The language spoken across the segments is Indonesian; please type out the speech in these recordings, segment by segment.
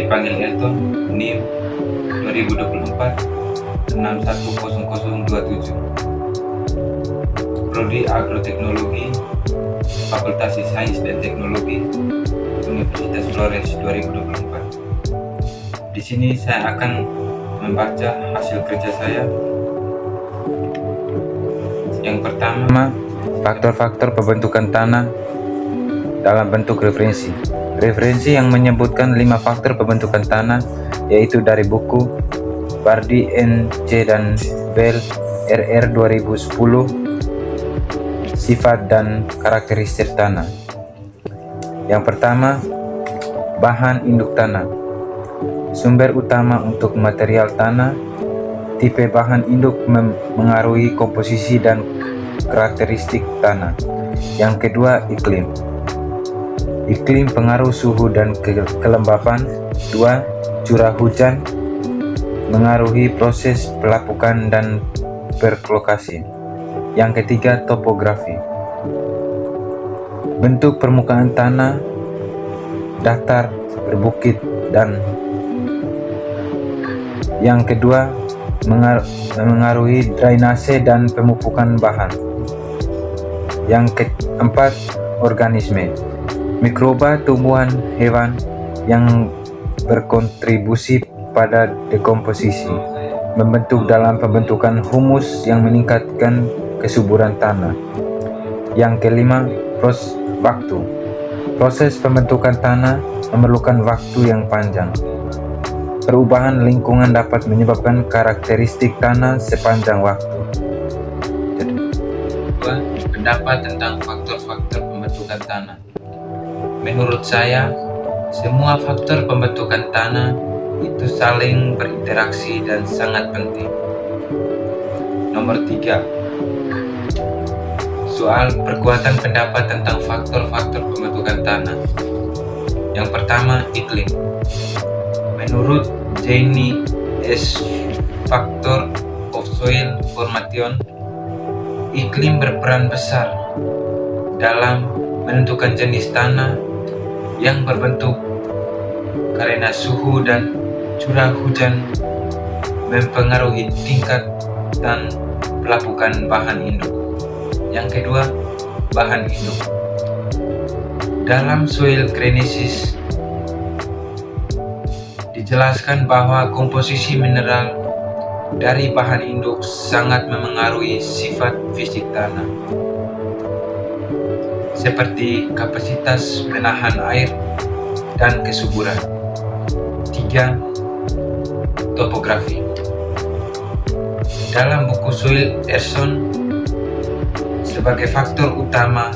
dipanggil Elton, NIM 2024 610027. Prodi Agroteknologi, Fakultas Sains dan Teknologi, Universitas Flores 2024. Di sini saya akan membaca hasil kerja saya. Yang pertama, faktor-faktor pembentukan tanah dalam bentuk referensi. Referensi yang menyebutkan 5 faktor pembentukan tanah, yaitu dari buku Bardi, N.C. dan Bell, RR 2010, Sifat dan Karakteristik Tanah. Yang pertama, bahan induk tanah. Sumber utama untuk material tanah. Tipe bahan induk mengaruhi komposisi dan karakteristik tanah. Yang kedua, iklim. Iklim pengaruh suhu dan kelembapan. 2. Curah hujan mengaruhi proses pelapukan dan perlokasi. Yang ketiga, topografi. Bentuk permukaan tanah, datar, berbukit, dan yang kedua, mengaruhi drainase dan pemupukan bahan. Yang keempat, organisme. Mikroba tumbuhan hewan yang berkontribusi pada dekomposisi, membentuk dalam pembentukan humus yang meningkatkan kesuburan tanah. Yang kelima, waktu. Proses pembentukan tanah memerlukan waktu yang panjang. Perubahan lingkungan dapat menyebabkan karakteristik tanah sepanjang waktu. Kedua, pendapat tentang faktor-faktor pembentukan tanah. Menurut saya, semua faktor pembentukan tanah itu saling berinteraksi dan sangat penting. Nomor 3. Soal perkuatan pendapat tentang faktor-faktor pembentukan tanah. Yang pertama, iklim. Menurut Jenny S. Factor of Soil Formation, iklim berperan besar dalam menentukan jenis tanah yang berbentuk karena suhu dan curah hujan mempengaruhi tingkat dan pelapukan bahan induk. Yang kedua, bahan induk. Dalam soil genesis dijelaskan bahwa komposisi mineral dari bahan induk sangat memengaruhi sifat fisik tanah, seperti kapasitas menahan air dan kesuburan. 3. Topografi. Dalam buku Soil Erosion, sebagai faktor utama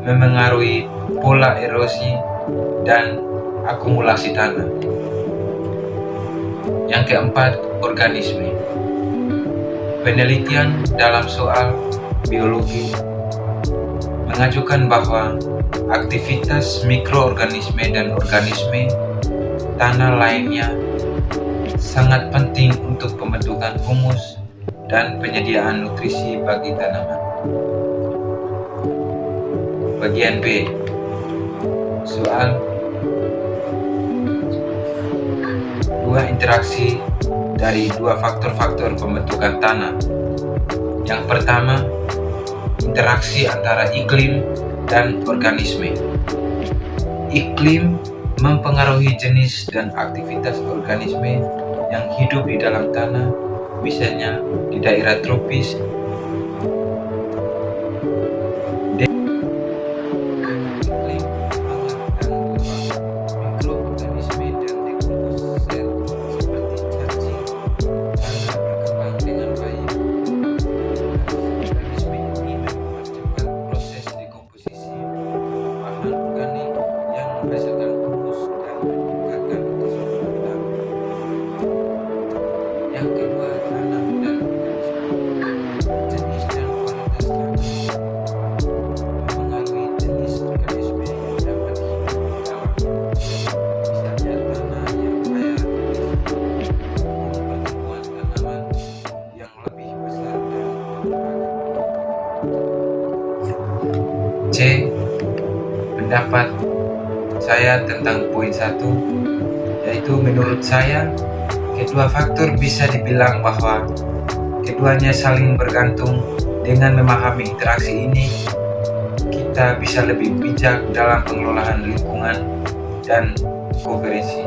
memengaruhi pola erosi dan akumulasi tanah. Yang keempat, organisme. Penelitian dalam soal biologi mengajukan bahwa aktivitas mikroorganisme dan organisme tanah lainnya sangat penting untuk pembentukan humus dan penyediaan nutrisi bagi tanaman. Bagian B. Soal 2 interaksi dari 2 faktor-faktor pembentukan tanah. Yang pertama, interaksi antara iklim dan organisme. Iklim mempengaruhi jenis dan aktivitas organisme yang hidup di dalam tanah, misalnya di daerah tropis. Yang kedua, tanah dan organisme. Jenis dan kualitas tanah mengaruhi jenis organisme yang dapat hidup di dalam. Misalnya tanah yang kaya pertumbuhan tanaman yang lebih besar dan beragam. C. Pendapat saya tentang poin 1, yaitu menurut saya kedua faktor bisa dibilang bahwa keduanya saling bergantung. Dengan memahami interaksi ini, kita bisa lebih bijak dalam pengelolaan lingkungan dan kooperasi.